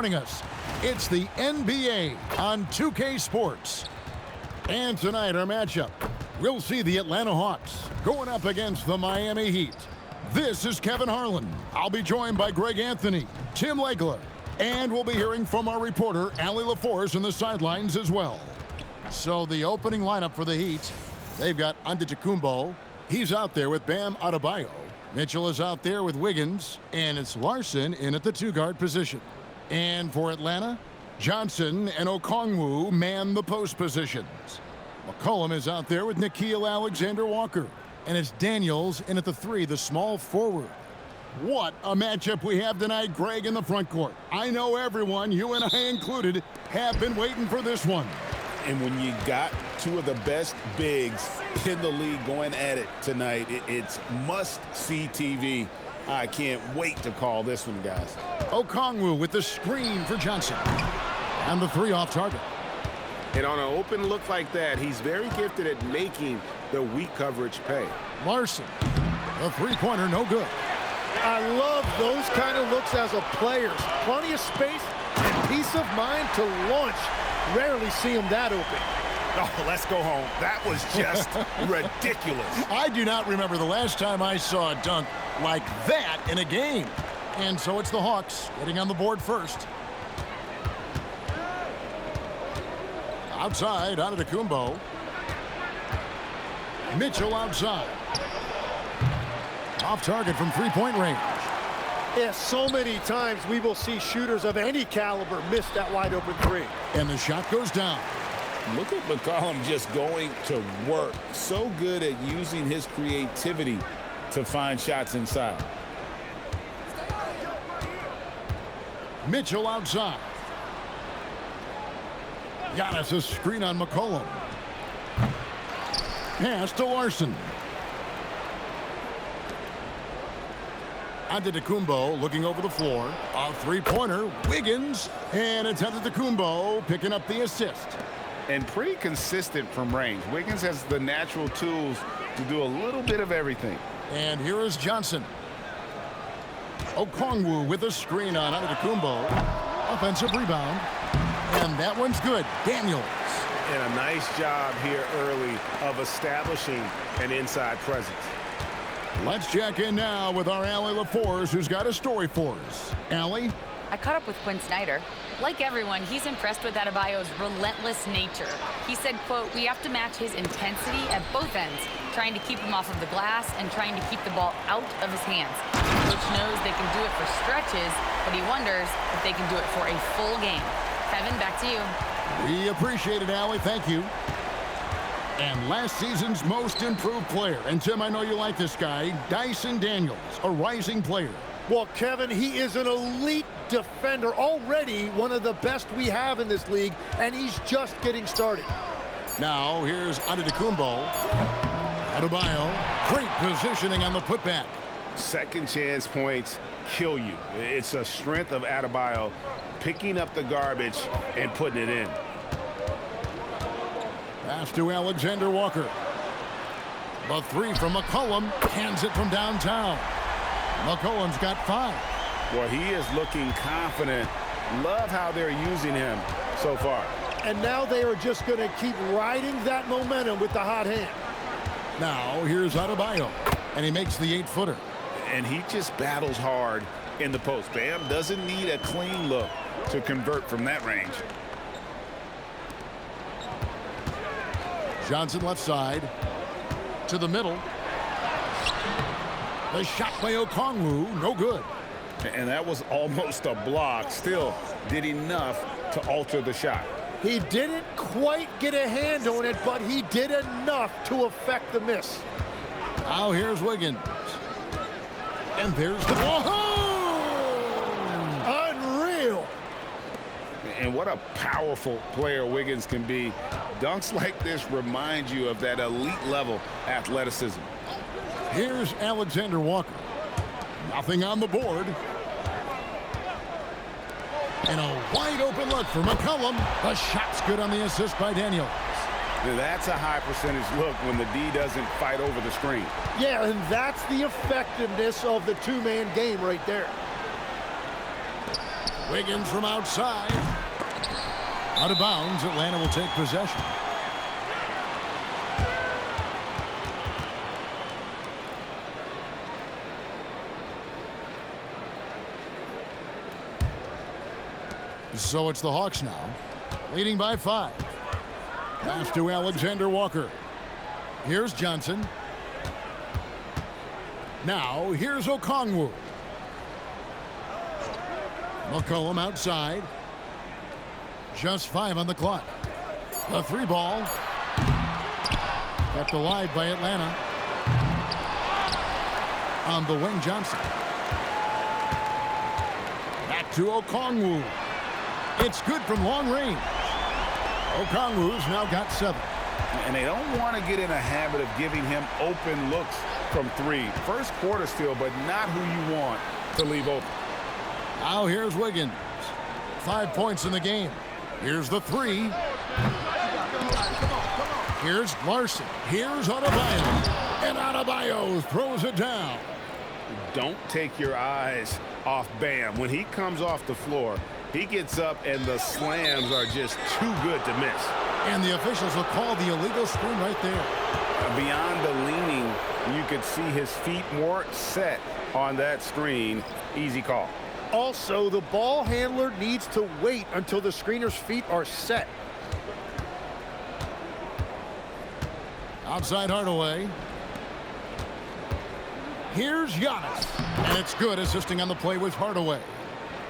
joining us. It's the NBA on 2K Sports. And tonight, our matchup, we'll see the Atlanta Hawks going up against the Miami Heat. This is Kevin Harlan. I'll be joined by Greg Anthony, Tim Legler, and we'll be hearing from our reporter, Allie LaForce, on the sidelines as well. So the opening lineup for the Heat, they've got Antetokounmpo. He's out there with Bam Adebayo. Mitchell is out there with Wiggins, and it's Larson in at the two-guard position. And for Atlanta, Johnson and Okongwu man the post positions. McCollum is out there with Nickeil Alexander-Walker. And it's Daniels in at the three, the small forward. What a matchup we have tonight, Greg, in the front court. I know everyone, you and I included, have been waiting for this one. And when you got two of the best bigs in the league going at it tonight, it's must-see TV. I can't wait to call this one, guys. Okongwu with the screen for Johnson. And the three off target. And on an open look like that, he's very gifted at making the weak coverage pay. Larson, the three-pointer, no good. I love those kind of looks as a player. Plenty of space and peace of mind to launch. Rarely see him that open. Oh, let's go home. That was just ridiculous. I do not remember the last time I saw a dunk like that in a game. And so it's the Hawks getting on the board first. Outside, Antetokounmpo. Mitchell outside. Off target from three-point range. Yeah, so many times we will see shooters of any caliber miss that wide open three. And the shot goes down. Look at McCollum just going to work. So good at using his creativity to find shots inside. Mitchell outside. Giannis a screen on McCollum. Pass to Larson. Antetokounmpo looking over the floor. A three-pointer, Wiggins, and it's Antetokounmpo picking up the assist. And pretty consistent from range. Wiggins has the natural tools to do a little bit of everything. And here is Johnson. Okongwu with a screen on Antetokounmpo. Offensive rebound. And that one's good. Daniels. And a nice job here early of establishing an inside presence. Let's check in now with our Allie LaForce, who's got a story for us. Allie? I caught up with Quinn Snyder. Like everyone, he's impressed with Adebayo's relentless nature. He said, quote, "We have to match his intensity at both ends, trying to keep him off of the glass and trying to keep the ball out of his hands. The coach knows they can do it for stretches, but he wonders if they can do it for a full game." Kevin, back to you. We appreciate it, Allie. Thank you. And last season's most improved player, and Tim, I know you like this guy, Dyson Daniels, a rising player. Well, Kevin, he is an elite defender, already one of the best we have in this league, and he's just getting started. Now, here's Antetokounmpo. Adebayo, great positioning on the putback. Second chance points kill you. It's a strength of Adebayo picking up the garbage and putting it in. Pass to Alexander-Walker. The three from McCollum, hands it from downtown. McCollum's got 5. Well, he is looking confident. Love how they're using him so far. And now they are just going to keep riding that momentum with the hot hand. Now, here's Adebayo, and he makes the 8-footer. And he just battles hard in the post. Bam doesn't need a clean look to convert from that range. Johnson left side to the middle. The shot by Okongwu, no good. And that was almost a block. Still did enough to alter the shot. He didn't quite get a hand on it, but he did enough to affect the miss. Now here's Wiggins. And there's the ball. Unreal. And what a powerful player Wiggins can be. Dunks like this remind you of that elite level athleticism. Here's Alexander-Walker. Nothing on the board. And a wide open look for McCollum. The shot's good on the assist by Daniels. Now that's a high percentage look when the D doesn't fight over the screen. Yeah, and that's the effectiveness of the two-man game right there. Wiggins from outside. Out of bounds, Atlanta will take possession. So it's the Hawks now, leading by 5. Pass to Alexander Walker. Here's Johnson. Now, here's Okongwu. McCollum outside. Just 5 on the clock. The 3 ball. Kept alive by Atlanta. On the wing, Johnson. Back to Okongwu. It's good from long range. Okongwu's now got 7. And they don't want to get in a habit of giving him open looks from 3. First quarter still, but not who you want to leave open. Now here's Wiggins. 5 points in the game. Here's the 3. Here's Larson. Here's Adebayo. And Adebayo throws it down. Don't take your eyes off Bam. When he comes off the floor, he gets up and the slams are just too good to miss. And the officials will call the illegal screen right there. Beyond the leaning, you could see his feet more set on that screen. Easy call. Also, the ball handler needs to wait until the screener's feet are set. Outside Hardaway. Here's Giannis. And it's good, assisting on the play with Hardaway.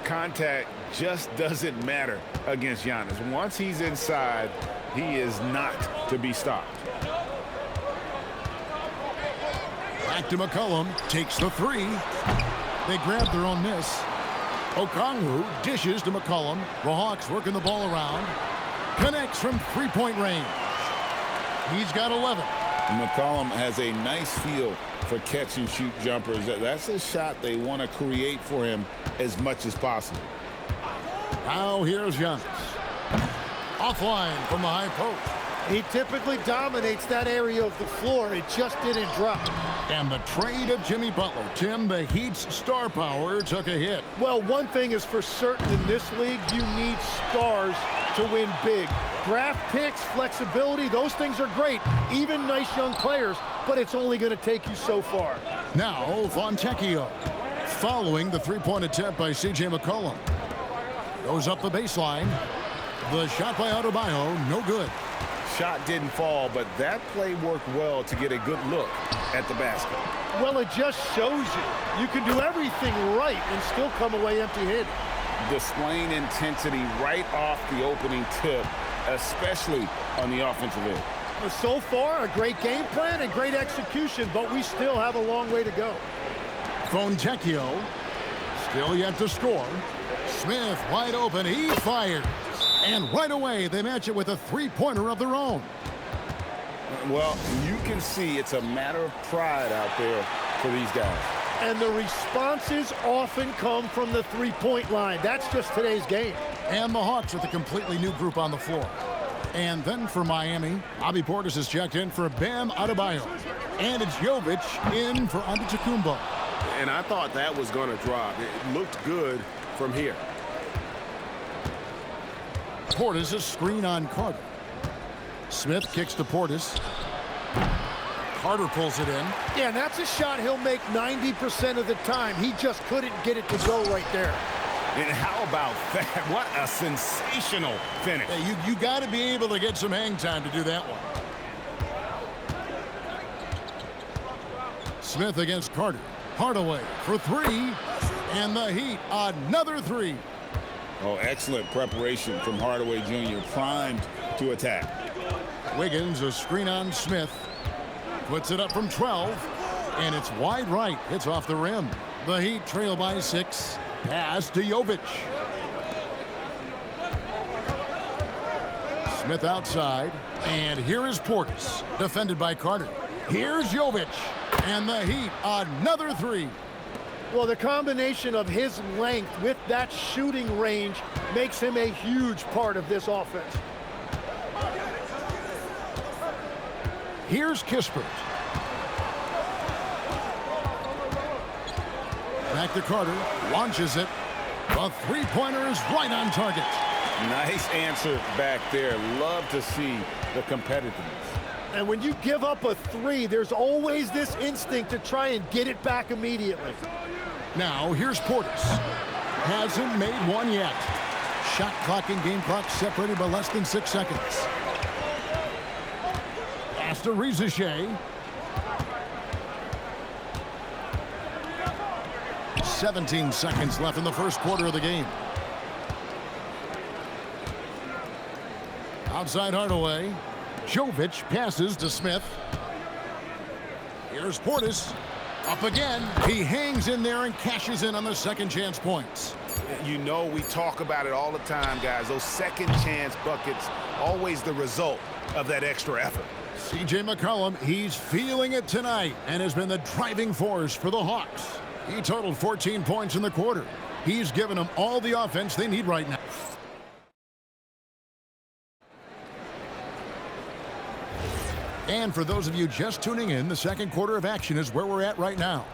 Contact just doesn't matter against Giannis. Once he's inside, he is not to be stopped. Back to McCollum. Takes the 3. They grab their own miss. Okongwu dishes to McCollum. The Hawks working the ball around. Connects from 3-point range. He's got 11. McCollum has a nice feel for catch-and-shoot jumpers. That's a shot they want to create for him as much as possible. Now here's Giannis. Offline from the high post. He typically dominates that area of the floor. It just didn't drop. And the trade of Jimmy Butler. Tim, the Heat's star power took a hit. Well, one thing is for certain in this league, you need stars to win big. Draft picks, flexibility, those things are great. Even nice young players, but it's only going to take you so far. Now, Fontecchio. Following the 3-point attempt by C.J. McCollum. Goes up the baseline. The shot by Adebayo, no good. Shot didn't fall, but that play worked well to get a good look at the basket. Well, it just shows you can do everything right and still come away empty-handed. Displaying intensity right off the opening tip, especially on the offensive end. So far, a great game plan and great execution, but we still have a long way to go. Fontecchio still yet to score. Smith wide open. He fires. And right away, they match it with a 3-pointer of their own. Well, you can see it's a matter of pride out there for these guys. And the responses often come from the 3-point line. That's just today's game. And the Hawks with a completely new group on the floor. And then for Miami, Bobby Portis is checked in for Bam Adebayo. And it's Jovic in for Antetokounmpo. And I thought that was going to drop. It looked good from here. Portis is screen on Carter. Smith kicks to Portis. Carter pulls it in. Yeah, and that's a shot he'll make 90% of the time. He just couldn't get it to go right there. And how about that? What a sensational finish. Hey, you got to be able to get some hang time to do that one. Smith against Carter. Hardaway for 3. And the Heat, another 3. Oh, excellent preparation from Hardaway Jr. Primed to attack. Wiggins, a screen on Smith. Puts it up from 12. And it's wide right. It's off the rim. The Heat trail by 6. Pass to Jovic. Smith outside. And here is Portis. Defended by Carter. Here's Jovic. And the Heat, another 3. Well, the combination of his length with that shooting range makes him a huge part of this offense. Here's Kispert. Back to Carter. Launches it. The The three-pointer is right on target. Nice answer back there. Love to see the competitiveness. And when you give up a three, there's always this instinct to try and get it back immediately. Now, here's Portis. Hasn't made one yet. Shot clock and game clock separated by less than 6 seconds. Pass to Rizachet. 17 seconds left in the first quarter of the game. Outside Hardaway. Jovic passes to Smith. Here's Portis. Up again. He hangs in there and cashes in on the second chance points. You know, we talk about it all the time, guys. Those second chance buckets, always the result of that extra effort. C.J. McCollum, he's feeling it tonight and has been the driving force for the Hawks. He totaled 14 points in the quarter. He's given them all the offense they need right now. And for those of you just tuning in, the second quarter of action is where we're at right now.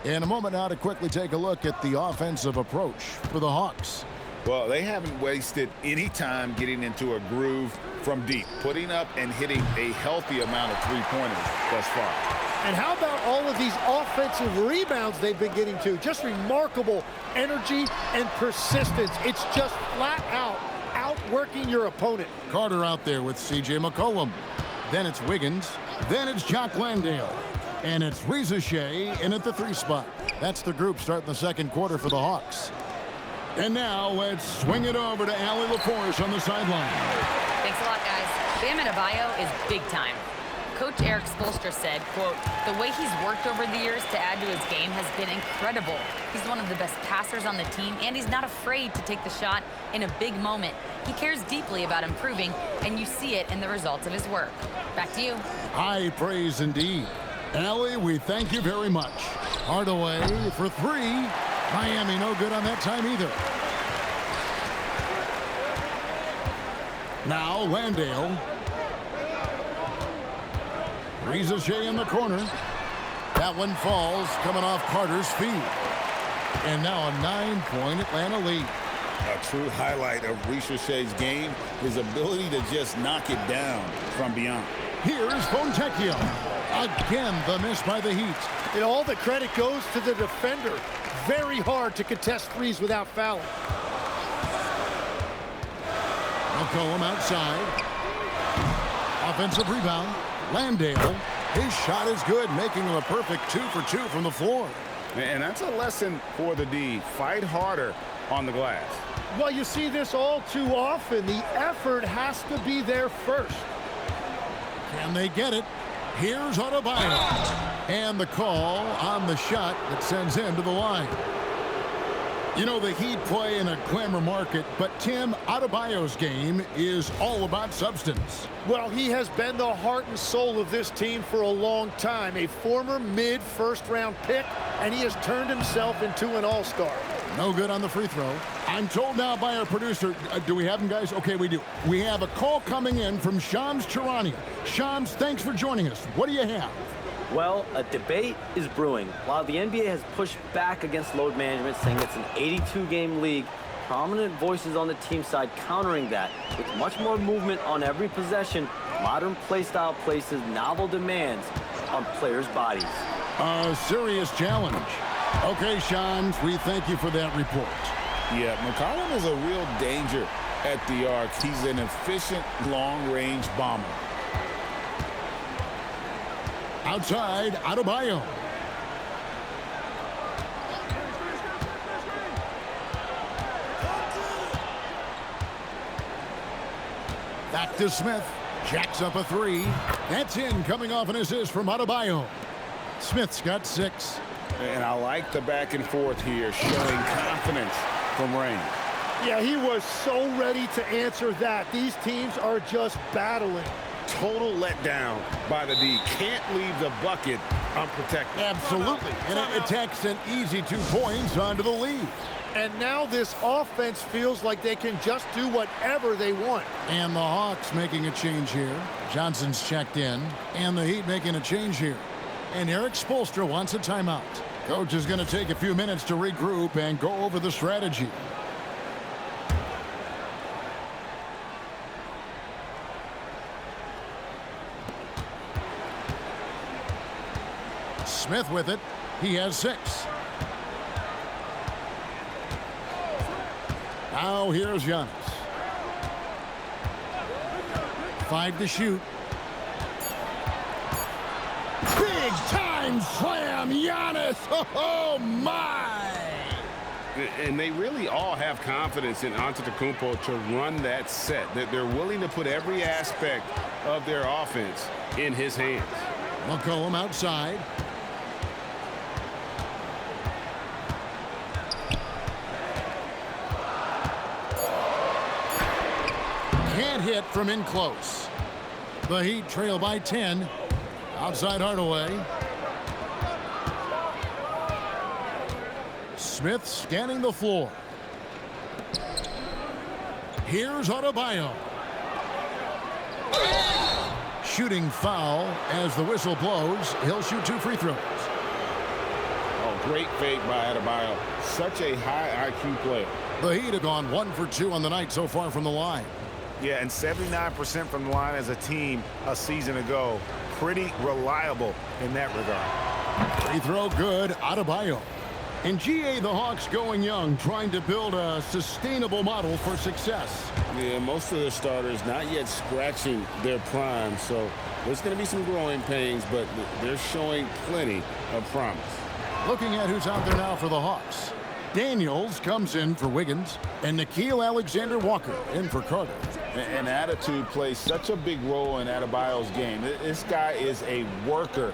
In a moment now to quickly take a look at the offensive approach for the Hawks. Well, they haven't wasted any time getting into a groove from deep, putting up and hitting a healthy amount of three-pointers thus far. And how about all of these offensive rebounds they've been getting to? Just remarkable energy and persistence. It's just flat out outworking your opponent. Carter out there with C.J. McCollum. Then it's Wiggins. Then it's Jock Landale. And it's Rizachet in at the 3 spot. That's the group starting the second quarter for the Hawks. And now let's swing it over to Allie LaForce on the sideline. Thanks a lot, guys. Bam Adebayo is big time. Coach Eric Spoelstra said, quote, the way he's worked over the years to add to his game has been incredible. He's one of the best passers on the team, and he's not afraid to take the shot in a big moment. He cares deeply about improving, and you see it in the results of his work. Back to you. High praise indeed. Allie, we thank you very much. Hardaway for 3. Miami no good on that time either. Now Landale. Rizachet in the corner. That one falls, coming off Carter's feet. And now a 9-point Atlanta lead. A true highlight of Rizachet's game, his ability to just knock it down from beyond. Here's Fontecchio. Again, the miss by the Heat. And all the credit goes to the defender. Very hard to contest threes without fouling. McCollum outside. Offensive rebound. Landale. His shot is good, making him a perfect 2 for 2 from the floor. And that's a lesson for the D. Fight harder on the glass. Well, you see this all too often. The effort has to be there first. Can they get it? Here's Adebayo. And the call on the shot that sends him to the line. You know, the Heat play in a glamour market, but Tim, Adebayo's game is all about substance. Well, he has been the heart and soul of this team for a long time. A former mid-first-round pick, and he has turned himself into an all-star. No good on the free throw. I'm told now by our producer, do we have him, guys? Okay, we do. We have a call coming in from Shams Charania. Shams, thanks for joining us. What do you have? Well, a debate is brewing. While the NBA has pushed back against load management, saying it's an 82-game league, prominent voices on the team side countering that. With much more movement on every possession, modern play style places novel demands on players' bodies. A serious challenge. Okay, Shams, we thank you for that report. Yeah, McCollum is a real danger at the arc. He's an efficient long-range bomber. Outside, Adebayo. Back to Smith. Jacks up a 3. That's in, coming off an assist from Adebayo. Smith's got 6. And I like the back and forth here, showing confidence from Rain. Yeah, he was so ready to answer that. These teams are just battling. Total letdown by the D. Can't leave the bucket unprotected. Absolutely. And it takes an easy 2 points onto the lead. And now this offense feels like they can just do whatever they want. And the Hawks making a change here. Johnson's checked in. And the Heat making a change here. And Eric Spoelstra wants a timeout. Coach is going to take a few minutes to regroup and go over the strategy. Smith with it. He has 6. Now here's Giannis. 5 to shoot. Big time slam, Giannis. Oh my! And they really all have confidence in Antetokounmpo to run that set. That they're willing to put every aspect of their offense in his hands. McCollum outside. Can't hit from in close. The Heat trail by 10. Outside Hardaway. Smith scanning the floor. Here's Adebayo. Shooting foul as the whistle blows. He'll shoot 2 free throws. Oh, great fake by Adebayo. Such a high IQ player. The Heat have gone 1 for 2 on the night so far from the line. Yeah, and 79% from the line as a team a season ago. Pretty reliable in that regard. Free throw good. Adebayo. In GA, the Hawks going young, trying to build a sustainable model for success. Yeah, most of their starters not yet scratching their prime, so there's going to be some growing pains, but they're showing plenty of promise. Looking at who's out there now for the Hawks. Daniels comes in for Wiggins, and Nickeil Alexander-Walker in for Carter. And attitude plays such a big role in Adebayo's game. This guy is a worker.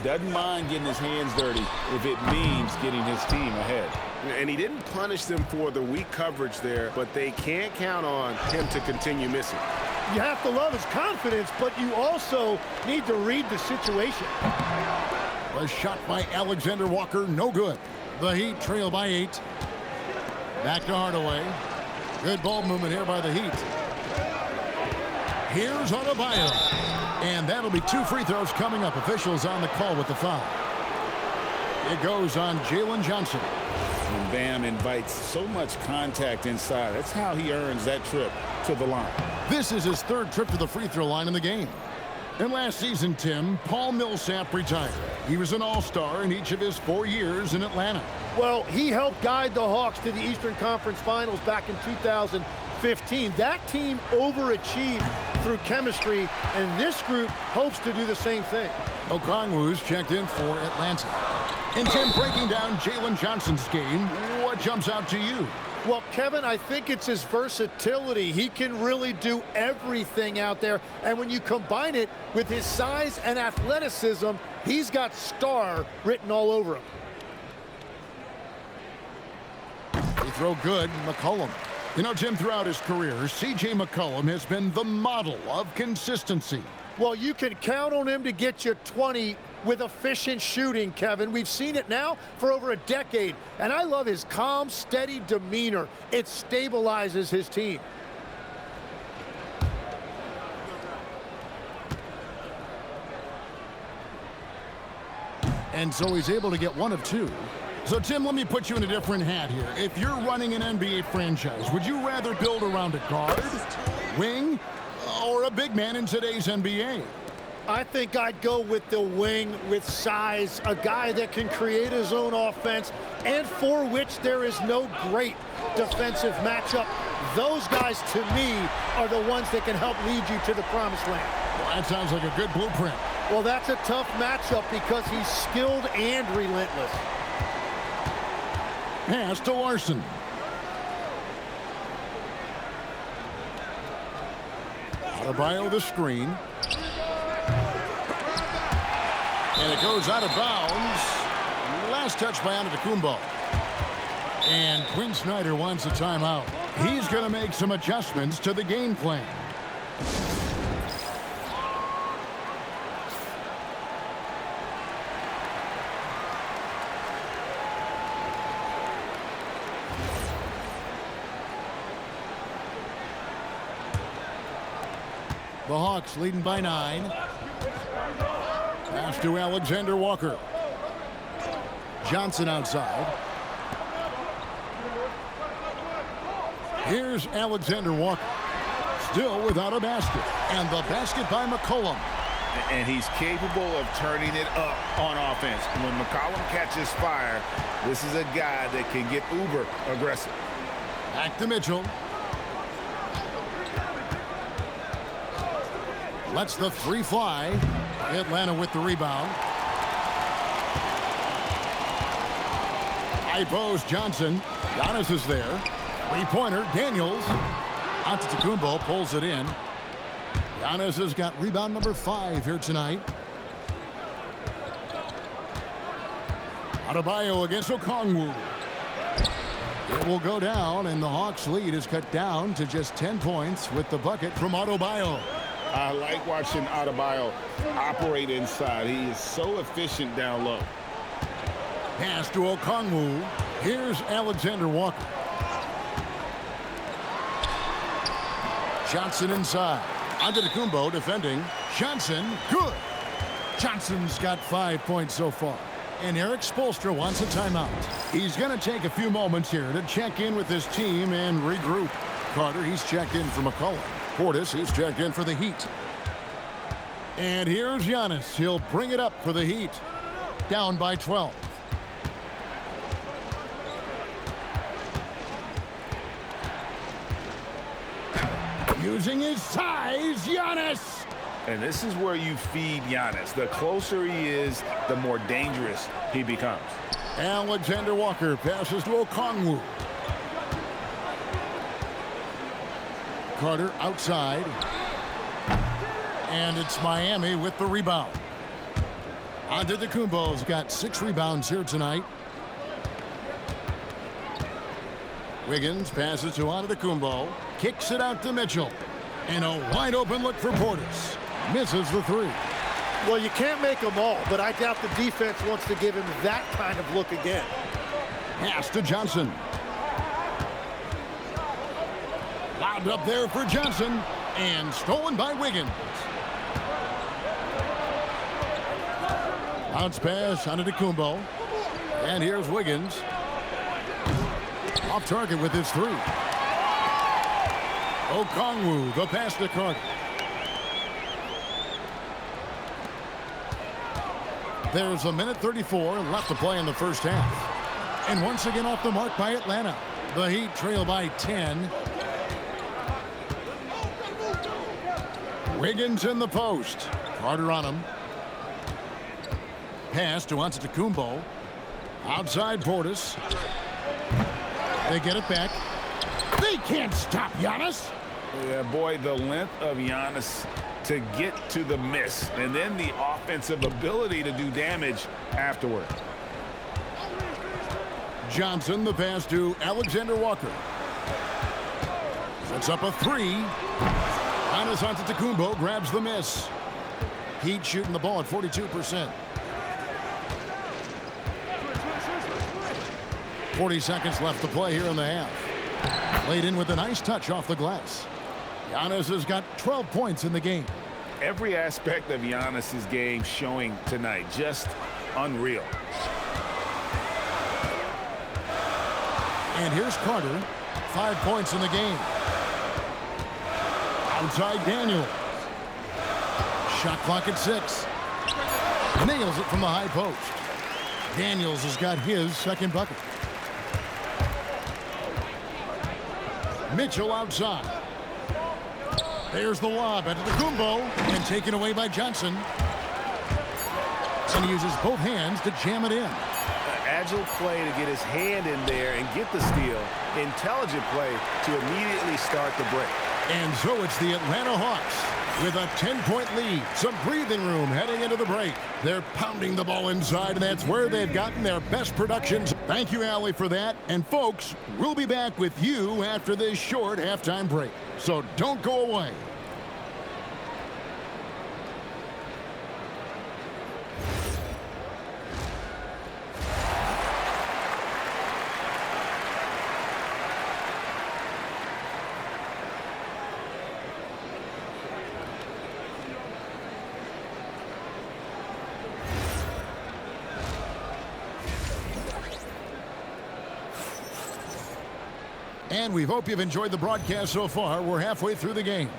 Doesn't mind getting his hands dirty if it means getting his team ahead. And he didn't punish them for the weak coverage there, but they can't count on him to continue missing. You have to love his confidence, but you also need to read the situation. A shot by Alexander-Walker, no good. The Heat trail by 8. Back to Hardaway. Good ball movement here by the Heat. Here's Adebayo. And that'll be 2 free throws coming up. Officials on the call with the foul. It goes on Jalen Johnson. And Bam invites so much contact inside. That's how he earns that trip to the line. This is his 3rd trip to the free throw line in the game. And last season, Tim, Paul Millsap retired. He was an all-star in each of his 4 years in Atlanta. Well, he helped guide the Hawks to the Eastern Conference Finals back in 2015. That team overachieved through chemistry, and this group hopes to do the same thing. Okongwu's checked in for Atlanta. And Tim, breaking down Jalen Johnson's game, what jumps out to you? Well, Kevin, I think it's his versatility. He can really do everything out there. And when you combine it with his size and athleticism, he's got star written all over him. They throw good. McCollum. You know, Tim, throughout his career, C.J. McCollum has been the model of consistency. Well, you can count on him to get you 20 with efficient shooting, Kevin. We've seen it now for over a decade, and I love his calm, steady demeanor. It stabilizes his team. And so he's able to get 1 of 2. So, Tim, let me put you in a different hat here. If you're running an NBA franchise, would you rather build around a guard, wing, or a big man in today's NBA? I think I'd go with the wing with size, a guy that can create his own offense and for which there is no great defensive matchup. Those guys, to me, are the ones that can help lead you to the promised land. Well, that sounds like a good blueprint. Well, that's a tough matchup because he's skilled and relentless. Pass to Larson. Adebayo the screen. And it goes out of bounds. Last touch by Antetokounmpo. And Quinn Snyder wants a timeout. He's going to make some adjustments to the game plan. The Hawks leading by 9. Pass to Alexander Walker. Johnson outside. Here's Alexander Walker. Still without a basket. And the basket by McCollum. And he's capable of turning it up on offense. When McCollum catches fire, this is a guy that can get uber aggressive. Back to Mitchell. Lets the three fly. Atlanta with the rebound. High post, Johnson. Giannis is there. Three-pointer, Daniels. Antetokounmpo pulls it in. Giannis has got rebound number 5 here tonight. Adebayo against Okongwu. It will go down, and the Hawks lead is cut down to just 10 points with the bucket from Adebayo. I like watching Adebayo operate inside. He is so efficient down low. Pass to Okongwu. Here's Alexander Walker. Johnson inside. Antetokounmpo defending. Johnson, good. Johnson's got 5 points so far. And Eric Spoelstra wants a timeout. He's going to take a few moments here to check in with his team and regroup. Carter, he's checked in for McCollum. Portis, he's checked in for the Heat. And here's Giannis. He'll bring it up for the Heat. Down by 12. Using his size, Giannis. And this is where you feed Giannis. The closer he is, the more dangerous he becomes. Alexander Walker passes to Okongwu. Carter outside. And it's Miami with the rebound. Antetokounmpo's got 6 rebounds here tonight. Wiggins passes to Antetokounmpo. Kicks it out to Mitchell. And a wide open look for Portis. Misses the 3. Well, you can't make them all, but I doubt the defense wants to give him that kind of look again. Pass to Johnson. Lobbed up there for Johnson. And stolen by Wiggins. Bounce pass Antetokounmpo. And here's Wiggins. Off target with his 3. Okongwu, the pass to Carter. There's a minute 34 left to play in the first half. And once again off the mark by Atlanta. The Heat trail by 10. Wiggins in the post. Carter on him. Pass to Antetokounmpo. Outside Portis. They get it back. They can't stop Giannis. Yeah, boy, the length of Giannis to get to the miss, and then the offensive ability to do damage afterward. Johnson, the pass to Alexander Walker. Sets up a 3. Giannis Antetokounmpo grabs the miss. Heat shooting the ball at 42%. 40 seconds left to play here in the half. Laid in with a nice touch off the glass. Giannis has got 12 points in the game. Every aspect of Giannis's game showing tonight. Just unreal. And here's Carter. 5 points in the game. Outside Daniels. Shot clock at 6. Nails it from the high post. Daniels has got his second bucket. Mitchell outside. There's the lob at Antetokounmpo and taken away by Johnson. And he uses both hands to jam it in. Agile play to get his hand in there and get the steal. Intelligent play to immediately start the break. And so it's the Atlanta Hawks with a 10-point lead. Some breathing room heading into the break. They're pounding the ball inside, and that's where they've gotten their best productions. Thank you, Allie, for that. And, folks, we'll be back with you after this short halftime break. So don't go away. And we hope you've enjoyed the broadcast so far. We're halfway through the game.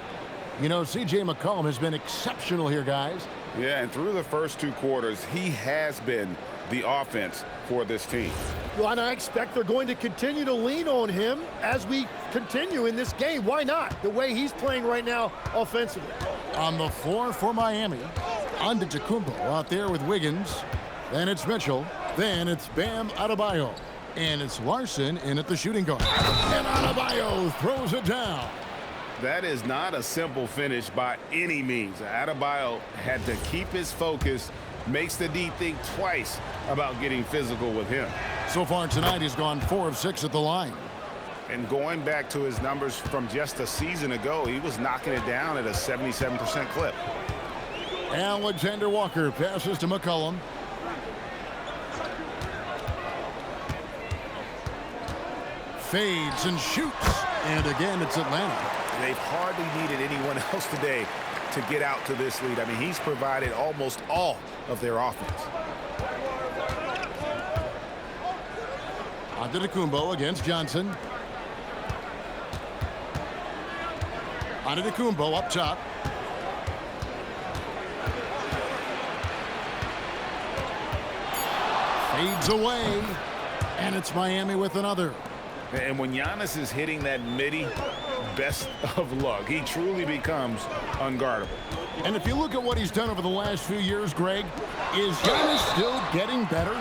You know, C.J. McCollum has been exceptional here, guys. Yeah, and through the first 2 quarters, he has been the offense for this team. Well, and I expect they're going to continue to lean on him as we continue in this game. Why not? The way he's playing right now offensively. On the floor for Miami, Antetokounmpo out there with Wiggins. Then it's Mitchell. Then it's Bam Adebayo. And it's Larson in at the shooting guard. And Adebayo throws it down. That is not a simple finish by any means. Adebayo had to keep his focus, makes the D think twice about getting physical with him. So far tonight, he's gone 4 of 6 at the line. And going back to his numbers from just a season ago, he was knocking it down at a 77% clip. Alexander Walker passes to McCollum. Fades and shoots. And again, it's Atlanta. They've hardly needed anyone else today to get out to this lead. I mean, he's provided almost all of their offense. Antetokounmpo against Johnson. Antetokounmpo up top. Fades away. And it's Miami with another. And when Giannis is hitting that midi, best of luck. He truly becomes unguardable. And if you look at what he's done over the last few years, Greg, is Giannis still getting better?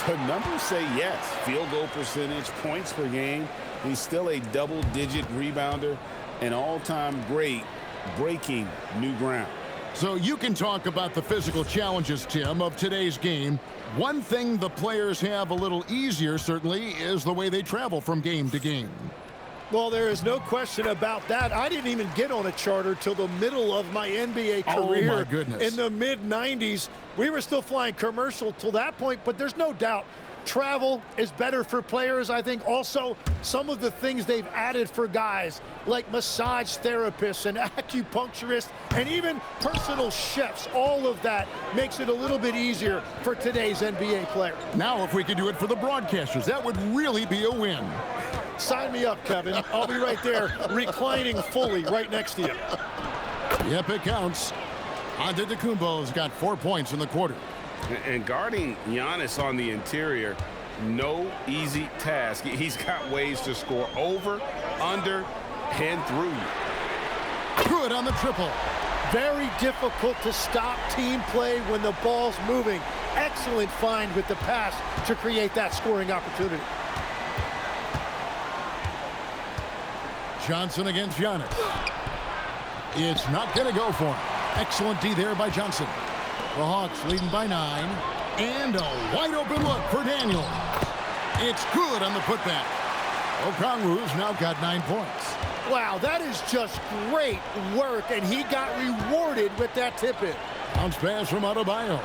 The numbers say yes. Field goal percentage, points per game. He's still a double-digit rebounder, an all-time great, breaking new ground. So you can talk about the physical challenges, Tim, of today's game. One thing the players have a little easier, certainly, is the way they travel from game to game. Well, there is no question about that. I didn't even get on a charter till the middle of my NBA career. Oh, my goodness. In the mid-90s. We were still flying commercial till that point, but there's no doubt travel is better for players. I think also some of the things they've added for guys like massage therapists and acupuncturists and even personal chefs, all of that makes it a little bit easier for today's NBA player. Now, if we could do it for the broadcasters, that would really be a win. Sign me up, Kevin. I'll be right there reclining fully right next to you. Yep, it counts. Antetokounmpo's got 4 points in the quarter. And guarding Giannis on the interior, no easy task. He's got ways to score over, under, and through you. Good on the triple. Very difficult to stop team play when the ball's moving. Excellent find with the pass to create that scoring opportunity. Johnson against Giannis. It's not going to go for him. Excellent D there by Johnson. The Hawks leading by 9. And a wide open look for Daniel. It's good on the putback. Okongwu's now got 9 points. Wow, that is just great work, and he got rewarded with that tip-in. Bounce pass from Adebayo.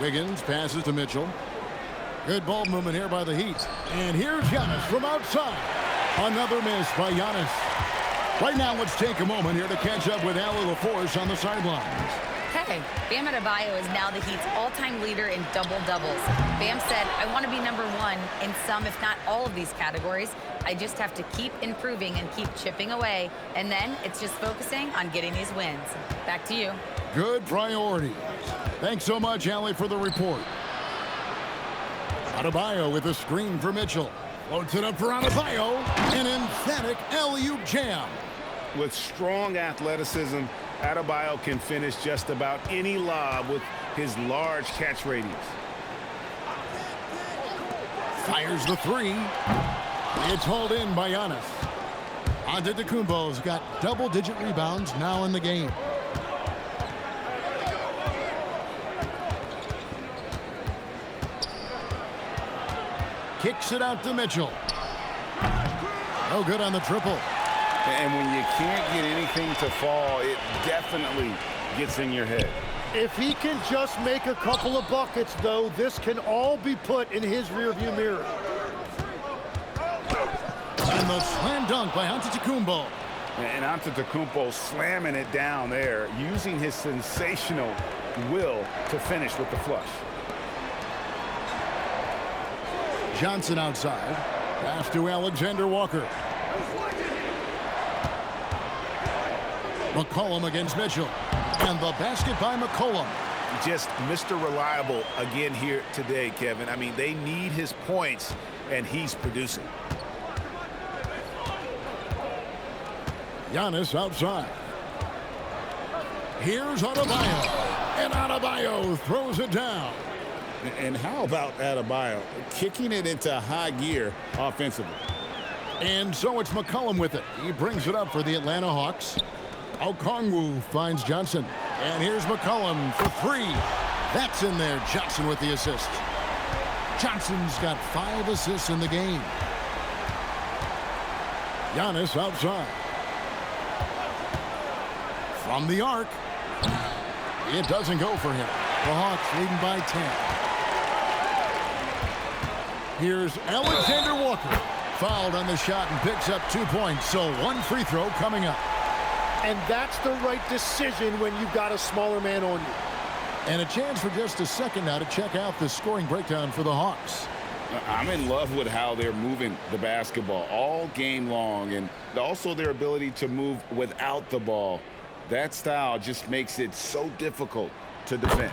Wiggins passes to Mitchell. Good ball movement here by the Heat. And here's Giannis from outside. Another miss by Giannis. Right now, let's take a moment here to catch up with Allie LaForce on the sidelines. Hey, Bam Adebayo is now the Heat's all-time leader in double-doubles. Bam said, I want to be number 1 in some, if not all of these categories. I just have to keep improving and keep chipping away. And then it's just focusing on getting these wins. Back to you. Good priority. Thanks so much, Allie, for the report. Adebayo with a screen for Mitchell. Floats it up for Adebayo. An emphatic alley-oop jam. With strong athleticism, Adebayo can finish just about any lob with his large catch radius. Fires the 3. It's hauled in by Giannis. Antetokounmpo's got double-digit rebounds now in the game. Kicks it out to Mitchell. No good on the triple. And when you can't get anything to fall, it definitely gets in your head. If he can just make a couple of buckets, though, this can all be put in his rearview mirror. And the slam dunk by Antetokounmpo. And Antetokounmpo slamming it down there, using his sensational will to finish with the flush. Johnson outside. Pass to Alexander Walker. McCollum against Mitchell. And the basket by McCollum. Just Mr. Reliable again here today, Kevin. I mean, they need his points, and he's producing. Giannis outside. Here's Adebayo. And Adebayo throws it down. And how about Adebayo kicking it into high gear offensively? And so it's McCollum with it. He brings it up for the Atlanta Hawks. Okongwu finds Johnson. And here's McCollum for three. That's in there. Johnson with the assist. Johnson's got 5 assists in the game. Giannis outside. From the arc. It doesn't go for him. The Hawks leading by 10. Here's Alexander Walker. Fouled on the shot and picks up 2 points. So 1 free throw coming up. And that's the right decision when you've got a smaller man on you. And a chance for just a second now to check out the scoring breakdown for the Hawks. I'm in love with how they're moving the basketball all game long, and also their ability to move without the ball. That style just makes it so difficult to defend.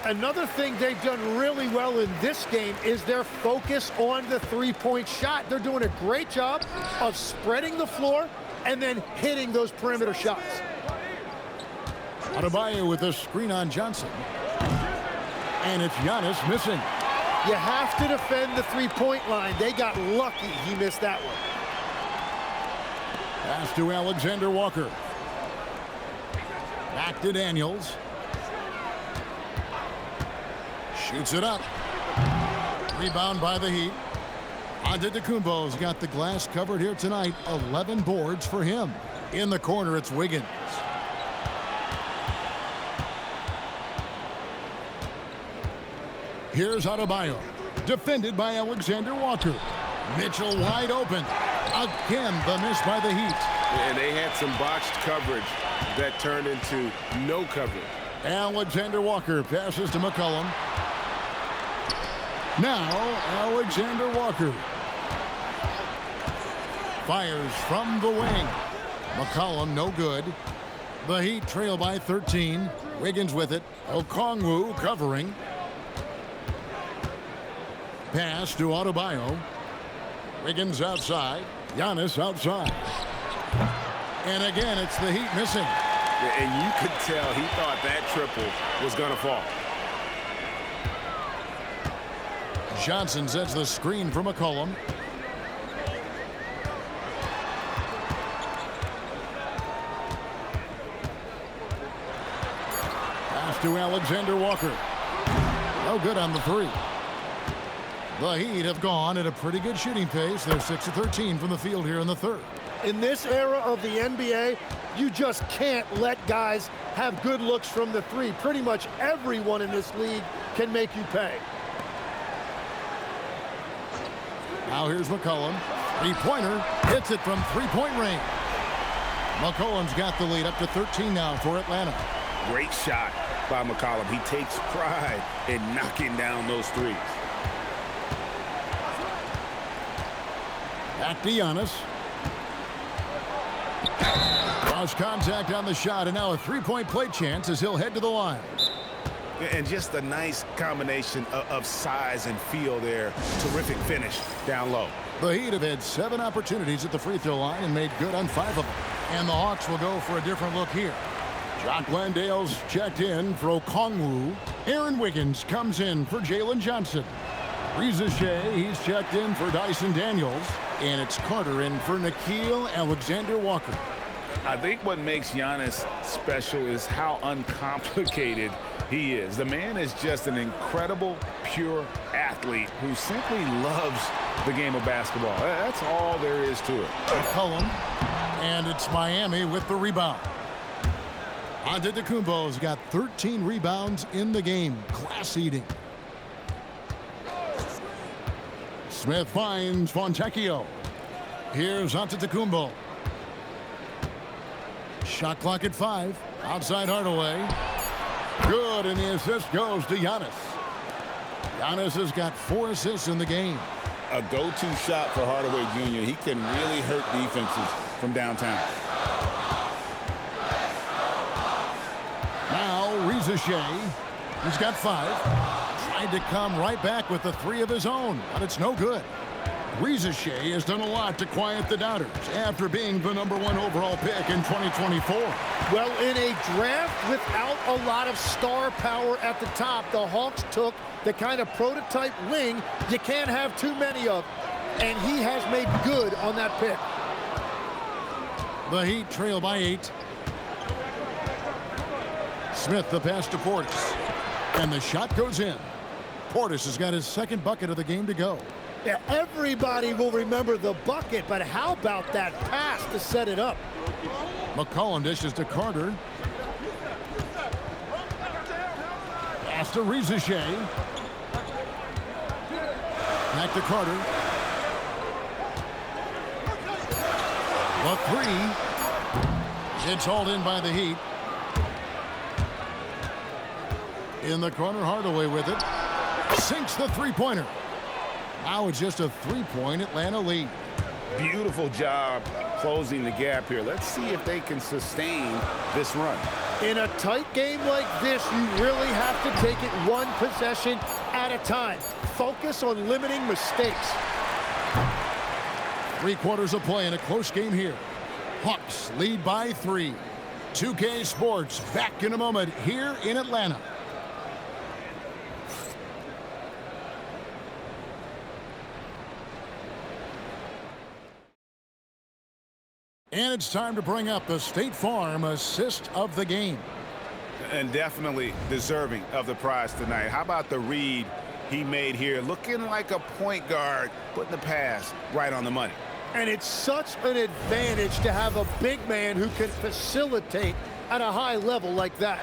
Another thing they've done really well in this game is their focus on the three-point shot. They're doing a great job of spreading the floor and then hitting those perimeter shots. Adebayo with a screen on Johnson. And it's Giannis missing. You have to defend the three-point line. They got lucky he missed that one. Pass to Alexander Walker. Back to Daniels. Shoots it up. Rebound by the Heat. Antetokounmpo's got the glass covered here tonight. 11 boards for him. In the corner, it's Wiggins. Here's Adebayo. Defended by Alexander Walker. Mitchell wide open. Again, the miss by the Heat. And they had some botched coverage that turned into no coverage. Alexander Walker passes to McCollum. Now, Alexander Walker. Fires from the wing. McCollum, no good. The Heat trail by 13. Wiggins with it. Okongwu covering. Pass to Adebayo. Wiggins outside. Giannis outside. And again, it's the Heat missing. And you could tell he thought that triple was going to fall. Johnson sets the screen for McCollum. Pass to Alexander Walker. No good on the three. The Heat have gone at a pretty good shooting pace. They're 6 of 13 from the field here in the third. In this era of the NBA, you just can't let guys have good looks from the three. Pretty much everyone in this league can make you pay. Now here's McCollum. Three-pointer. Hits it from three-point range. McCollum's got the lead up to 13 now for Atlanta. Great shot by McCollum. He takes pride in knocking down those threes. Back to Giannis. Cross contact on the shot, and now a three-point play chance as he'll head to the line. And just a nice combination of size and feel there. Terrific finish down low. The Heat have had 7 opportunities at the free throw line and made good on 5 of them. And the Hawks will go for a different look here. Jock Landale's checked in for Okongwu. Aaron Wiggins comes in for Jalen Johnson. Reza Shea, he's checked in for Dyson Daniels. And it's Carter in for Nickeil Alexander-Walker. I think what makes Giannis special is how uncomplicated he is. The man is just an incredible, pure athlete who simply loves the game of basketball. That's all there is to it. McCollum, and it's Miami with the rebound. Antetokounmpo's got 13 rebounds in the game. Class eating. Smith finds Fontecchio. Here's Antetokounmpo. Shot clock at 5. Outside Hardaway. Good, and the assist goes to Giannis. Giannis has got 4 assists in the game. a go-to shot for Hardaway Jr. He can really hurt defenses from downtown. Now, Reza Shea. He's got 5. Tried to come right back with the 3 of his own, but it's no good. Reza Shea has done a lot to quiet the doubters after being the #1 overall pick in 2024. Well, in a draft without a lot of star power at the top, the Hawks took the kind of prototype wing you can't have too many of, and he has made good on that pick. The Heat trail by 8. Smith the pass to Portis, and the shot goes in. Portis has got his 2nd bucket of the game to go. Yeah, everybody will remember the bucket, but how about that pass to set it up? McCollum dishes to Carter. Pass to Reza Shea. Back to Carter. The 3. It's hauled in by the Heat. In the corner, Hardaway with it. Sinks the 3-pointer. Now it's just a 3-point Atlanta lead. Beautiful job closing the gap here. Let's see if they can sustain this run. In a tight game like this, you really have to take it one possession at a time. Focus on limiting mistakes. 3 quarters of play in a close game here. Hawks lead by 3. 2K Sports back in a moment here in Atlanta. And it's time to bring up the State Farm assist of the game. And definitely deserving of the prize tonight. How about the read he made here? Looking like a point guard, putting the pass right on the money. And it's such an advantage to have a big man who can facilitate at a high level like that.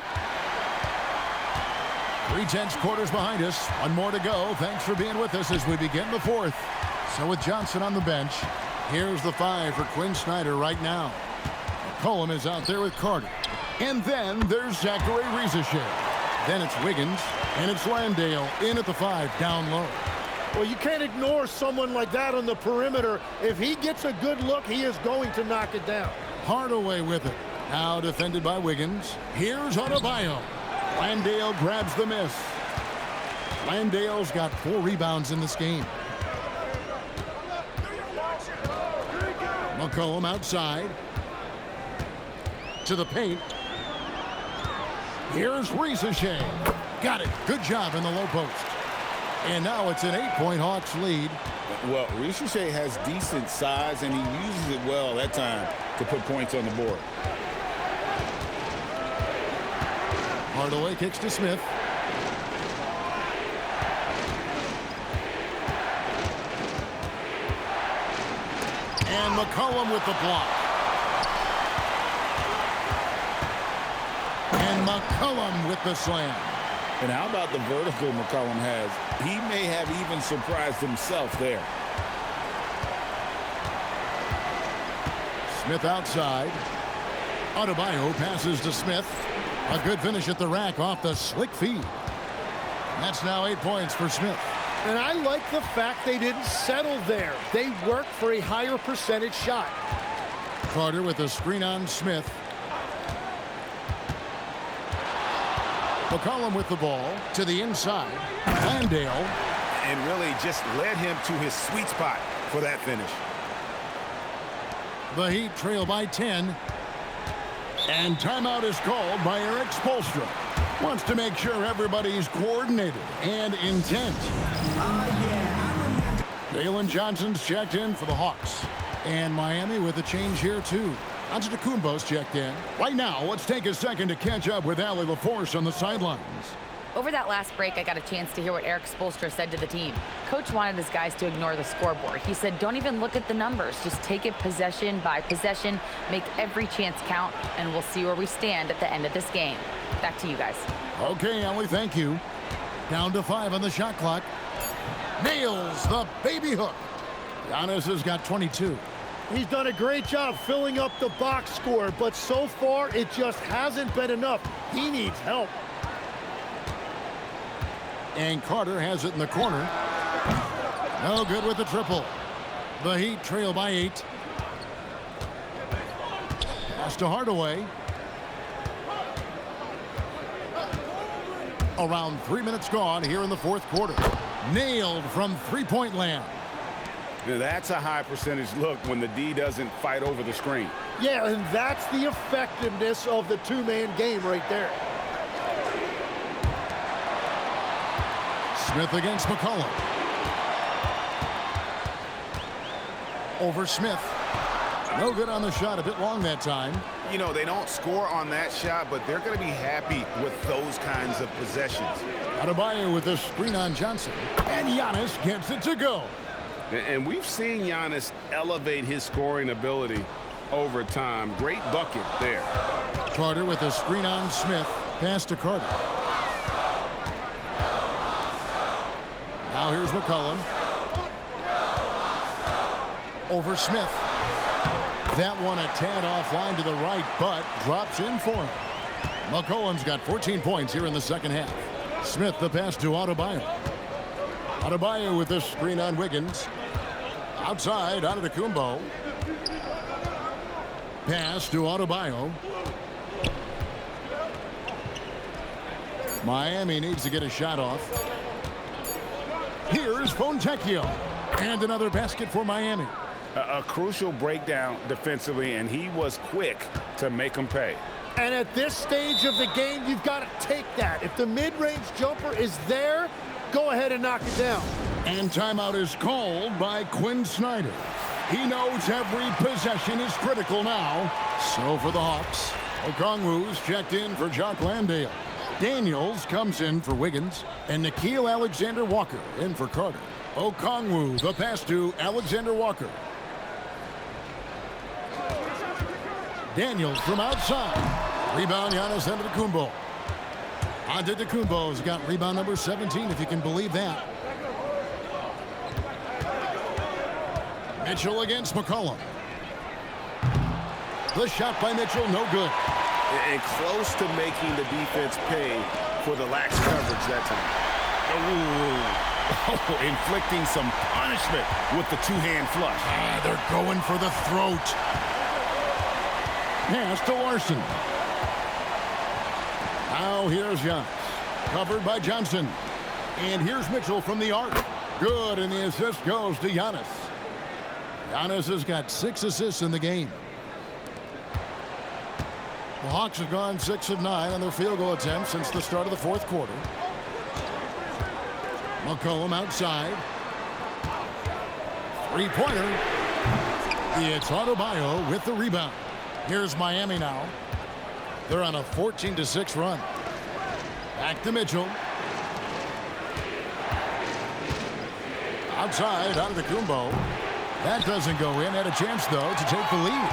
3/10 quarters behind us. 1 more to go. Thanks for being with us as we begin the 4th. So with Johnson on the bench, here's the 5 for Quinn Snyder right now. McCollum is out there with Carter. And then there's Zachary Reza Shea. Then it's Wiggins, and it's Landale in at the 5, down low. Well, you can't ignore someone like that on the perimeter. If he gets a good look, he is going to knock it down. Hardaway with it. Now defended by Wiggins. Here's Adebayo. Landale grabs the miss. Landale's got 4 rebounds in this game. McCollum outside. To the paint. Here's Reza Shea. Got it. Good job in the low post. And now it's an 8-point Hawks lead. Well, Reza Shea has decent size, and he uses it well that time to put points on the board. Hardaway kicks to Smith. And McCollum with the block. And McCollum with the slam. And how about the vertical McCollum has? He may have even surprised himself there. Smith outside. Adebayo passes to Smith. A good finish at the rack off the slick feed. That's now 8 points for Smith. And I like the fact they didn't settle there. They worked for a higher percentage shot. Carter with a screen on Smith. McCollum with the ball to the inside. Landale. And really just led him to his sweet spot for that finish. The Heat trail by 10. And timeout is called by Eric Spoelstra. Wants to make sure everybody's coordinated and intent. Jalen Johnson's checked in for the Hawks. And Miami with a change here, too. Antetokounmpo's checked in. Right now, let's take a second to catch up with Allie LaForce on the sidelines. Over that last break, I got a chance to hear what Eric Spoelstra said to the team. Coach wanted his guys to ignore the scoreboard. He said, don't even look at the numbers. Just take it possession by possession, make every chance count, and we'll see where we stand at the end of this game. Back to you guys. Okay, Allie, thank you. Down to 5 on the shot clock. Nails the baby hook. Giannis has got 22. He's done a great job filling up the box score, but so far it just hasn't been enough. He needs help. And Carter has it in the corner. No good with the triple. The Heat trail by 8. Pass to Hardaway. Around 3 minutes gone here in the fourth quarter. Nailed from three-point land. Now that's a high percentage look when the D doesn't fight over the screen. Yeah, and that's the effectiveness of the two-man game right there. Smith against McCollum. Over Smith. No good on the shot. A bit long that time. You know, they don't score on that shot, but they're going to be happy with those kinds of possessions. Adebayo with a screen on Johnson. And Giannis gets it to go. And we've seen Giannis elevate his scoring ability over time. Great bucket there. Carter with a screen on Smith. Pass to Carter. Now here's McCollum. Over Smith. That one a tad offline to the right, but drops in for him. McCollum's got 14 points here in the second half. Smith the pass to Adebayo. Adebayo with this screen on Wiggins. Outside, Antetokounmpo. Pass to Adebayo. Miami needs to get a shot off. Here's Fontecchio. And another basket for Miami. A crucial breakdown defensively, and he was quick to make them pay. And at this stage of the game, you've got to take that. If the mid-range jumper is there, go ahead and knock it down. And timeout is called by Quinn Snyder. He knows every possession is critical now. So for the Hawks, Okongwu's checked in for Jock Landale. Daniels comes in for Wiggins. And Nickeil Alexander-Walker in for Carter. Okongwu, the pass to Alexander-Walker. Daniels from outside. Rebound, Giannis Antetokounmpo. Antetokounmpo's got rebound number 17, if you can believe that. Mitchell against McCollum. The shot by Mitchell, no good. And close to making the defense pay for the lax coverage that time. Oh, inflicting some punishment with the two-hand flush. They're going for the throat. Pass to Larson. Now here's Giannis. Covered by Johnson. And here's Mitchell from the arc. Good, and the assist goes to Giannis. Giannis has got 6 assists in the game. The Hawks have gone 6 of 9 on their field goal attempts since the start of the fourth quarter. McCollum outside. Three-pointer. It's Adebayo with the rebound. Here's Miami now. They're on a 14-6 run. Back to Mitchell. Outside, Antetokounmpo. That doesn't go in. Had a chance, though, to take the lead.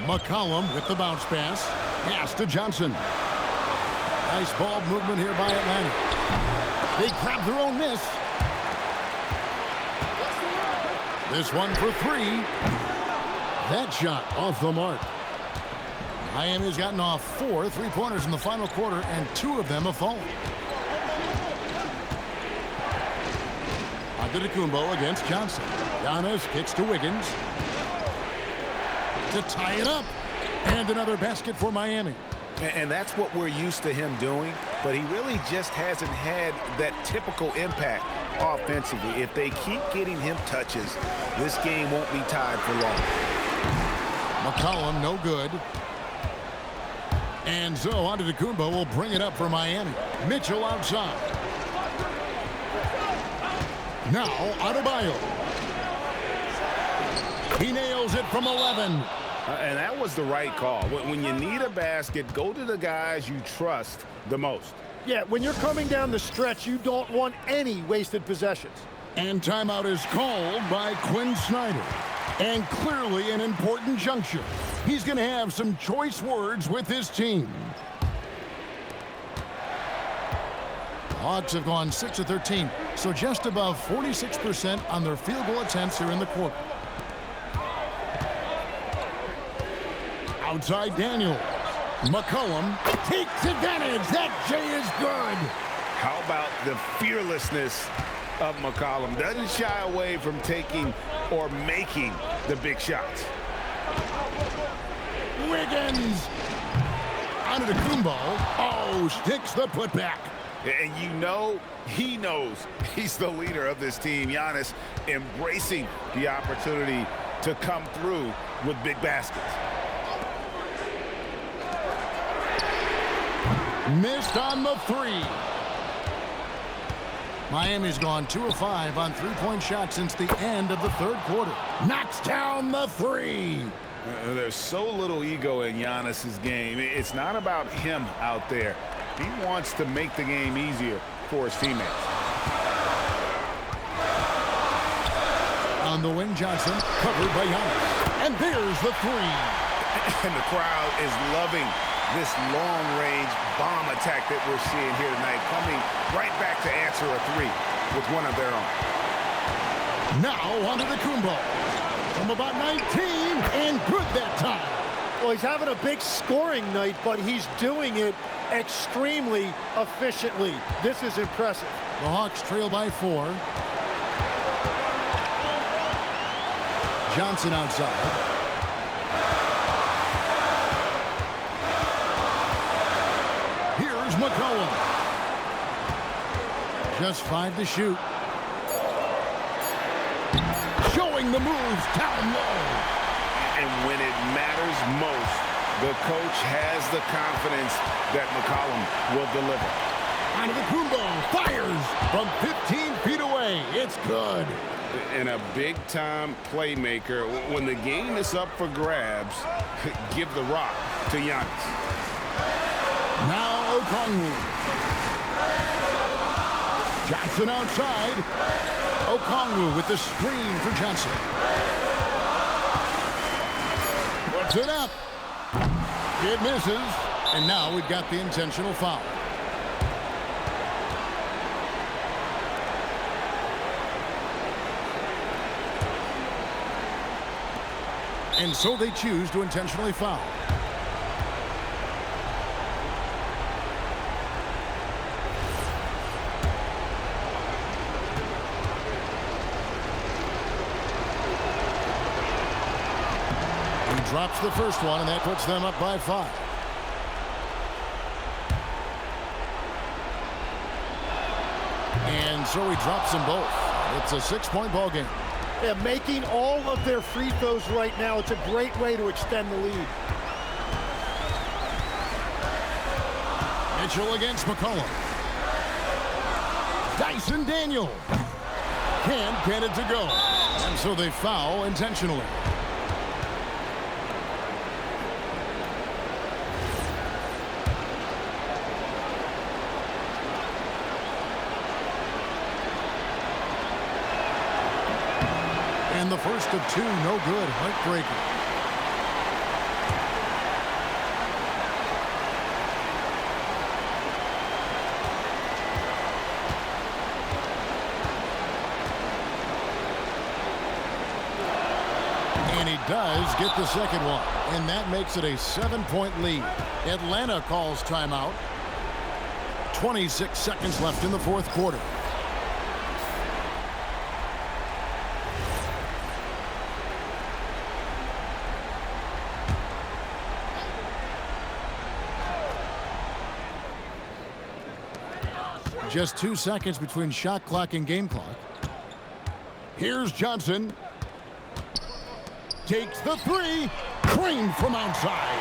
McCollum with the bounce pass. Pass to Johnson. Nice ball movement here by Atlanta. They grab their own miss. This one for 3. That shot off the mark. Miami's gotten off 4 3-pointers in the final quarter, and 2 of them have fallen. Antetokounmpo against Johnson. Giannis kicks to Wiggins to tie it up. And another basket for Miami. And that's what we're used to him doing, but he really just hasn't had that typical impact offensively. If they keep getting him touches, this game won't be tied for long. McCollum, no good. And so Antetokounmpo will bring it up for Miami. Mitchell outside. Now Adebayo. He nails it from 11. And that was the right call. When you need a basket, go to the guys you trust the most. Yeah, when you're coming down the stretch, you don't want any wasted possessions. And timeout is called by Quinn Snyder. And clearly an important juncture. He's going to have some choice words with his team. The Hawks have gone 6 of 13, so just above 46% on their field goal attempts here in the quarter. Outside Daniels. McCollum takes advantage. That J is good. How about the fearlessness of McCollum? Doesn't shy away from taking or making the big shots. Wiggins. Onto the Kumbo. Oh, sticks the putback. And you know, he knows he's the leader of this team. Giannis embracing the opportunity to come through with big baskets. Missed on the three. Miami's gone 2 of 5 on three-point shots since the end of the third quarter. Knocks down the three. There's so little ego in Giannis's game. It's not about him out there. He wants to make the game easier for his teammates. On the wing, Johnson, covered by Giannis. And there's the three. And the crowd is loving this long-range bomb attack that we're seeing here tonight, coming right back to answer a three with one of their own. Now onto the Kumbo. From about 19, and good that time. Well, he's having a big scoring night, but he's doing it extremely efficiently. This is impressive. The Hawks trail by 4. Johnson outside. Here's McCollum. Just 5 to shoot. Showing the moves down low. And when it matters most, the coach has the confidence that McCollum will deliver. Onto the Kumbo. Fires from 15 feet away. It's good. And a big-time playmaker. When the game is up for grabs, give the rock to Giannis. Now Okongwu. Johnson outside. Okongwu with the screen for Johnson. Puts it up. It misses. And now we've got the intentional foul. And so they choose to intentionally foul. He drops the first one, and that puts them up by 5. And so he drops them both. It's a 6-point ball game. Yeah, making all of their free throws right now, it's a great way to extend the lead. Mitchell against McCollum. Dyson Daniel. Can't get it to go. And so they foul intentionally. And the first of 2, no good. Heartbreaker. And he does get the second one. And that makes it a 7-point lead. Atlanta calls timeout. 26 seconds left in the fourth quarter. Just 2 seconds between shot clock and game clock. Here's Johnson. Takes the 3. Creamed from outside.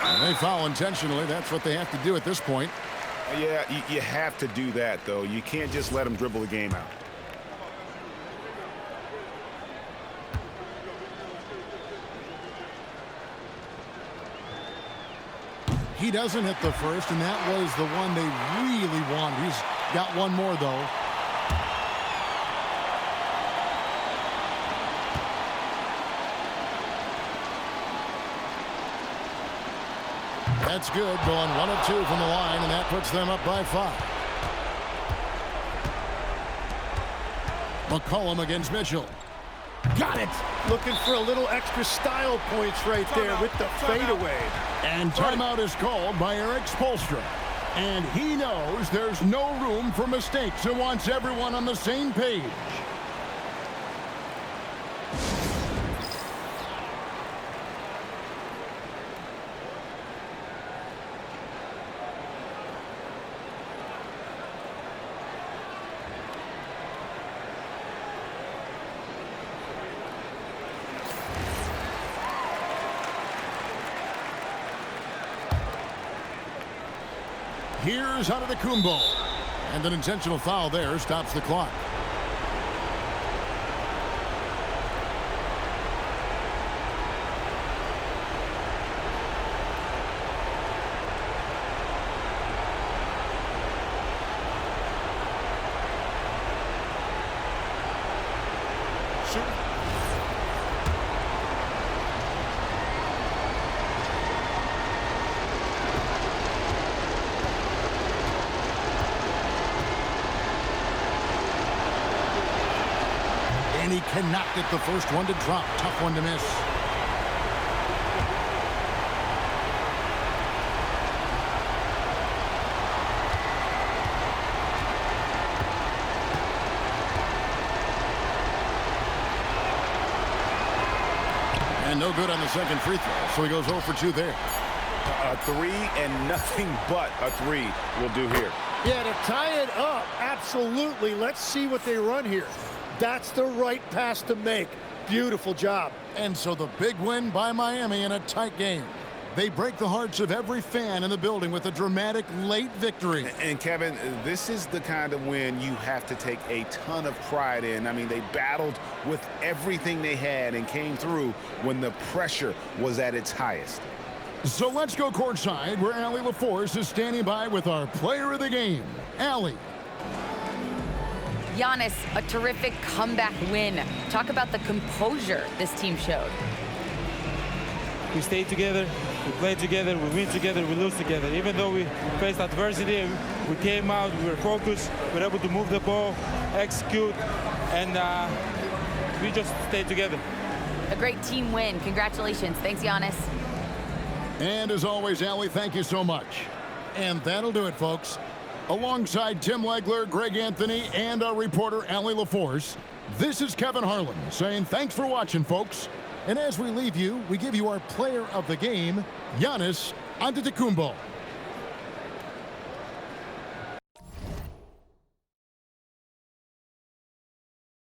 And they foul intentionally. That's what they have to do at this point. Yeah, you have to do that, though. You can't just let them dribble the game out. He doesn't hit the first, and that was the one they really wanted. He's got one more, though. That's good, going 1 of 2 from the line, and that puts them up by 5. McCollum against Mitchell. Got it. Looking for a little extra style points right there with the fadeaway. And timeout is called by Eric Spoelstra. And he knows there's no room for mistakes and wants everyone on the same page. Here's Antetokounmpo. And an intentional foul there stops the clock. And he cannot get the first one to drop. Tough one to miss. And no good on the second free throw, so he goes 0 for 2 there. A three and nothing but a three will do here. Yeah, to tie it up, absolutely. Let's see what they run here. That's the right pass to make. Beautiful job. And so the big win by Miami in a tight game. They break the hearts of every fan in the building with a dramatic late victory. And Kevin, this is the kind of win you have to take a ton of pride in. I mean, they battled with everything they had and came through when the pressure was at its highest. So let's go courtside where Allie LaForce is standing by with our player of the game. Allie. Giannis, a terrific comeback win. Talk about the composure this team showed. We stayed together, we played together, we win together, we lose together. Even though we faced adversity, we came out, we were focused, we were able to move the ball, execute, and we just stayed together. A great team win. Congratulations. Thanks, Giannis. And as always, Allie, thank you so much. And that'll do it, folks. Alongside Tim Legler, Greg Anthony, and our reporter, Allie LaForce, this is Kevin Harlan saying thanks for watching, folks. And as we leave you, we give you our player of the game, Giannis Antetokounmpo.